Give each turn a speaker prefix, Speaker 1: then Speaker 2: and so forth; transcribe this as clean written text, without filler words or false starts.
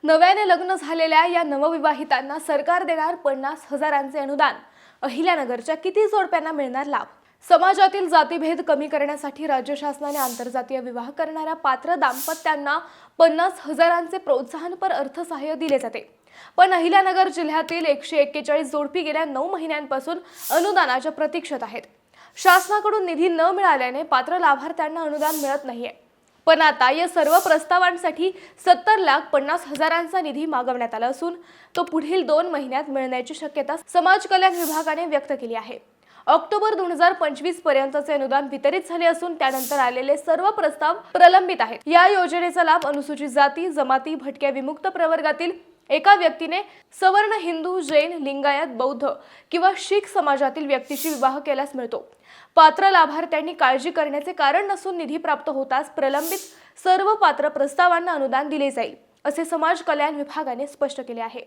Speaker 1: नव्याने लग्न झालेल्या या नवविवाहितांना सरकार देणार 50,000चे अनुदान। अहिल्यानगरच्या किती जोडप्यांना मिळणार लाभ? समाजातील जातीभेद कमी करण्यासाठी राज्य शासनाने आंतरजातीय विवाह करणाऱ्या पात्र दाम्पत्यांना 50,000चे प्रोत्साहनपर अर्थसहाय्य दिले जाते। पण अहिल्यानगर जिल्ह्यातील 141 जोडपी गेल्या 9 महिन्यांपासून अनुदानाच्या प्रतीक्षेत आहेत। शासनाकडून निधी न मिळाल्याने पात्र लाभार्थ्यांना अनुदान मिळत नाहीये। पण आता या सर्व प्रस्तावांसाठी 70,50,000चा निधी मागवण्यात आला असून तो पुढील 2 महिन्यात मिळण्याची शक्यता समाज कल्याण विभागाने व्यक्त केली आहे। ऑक्टोबर 2025 पर्यंतचे अनुदान वितरित झाले असून त्यानंतर आलेले सर्व प्रस्ताव प्रलंबित आहेत। या योजनेचा लाभ अनुसूचित जाती, जमाती, भटक्या विमुक्त प्रवर्गातील एका व्यक्तीने सवर्ण, हिंदू, जैन, लिंगायत, बौद्ध किंवा शीख समाजातील व्यक्तीशी विवाह केल्यास मिळतो। पात्र लाभार्थ्यांनी काळजी करण्याचे कारण नसून निधी प्राप्त होताच प्रलंबित सर्व पात्र प्रस्तावांना अनुदान दिले जाईल, असे समाज कल्याण विभागाने स्पष्ट केले आहे।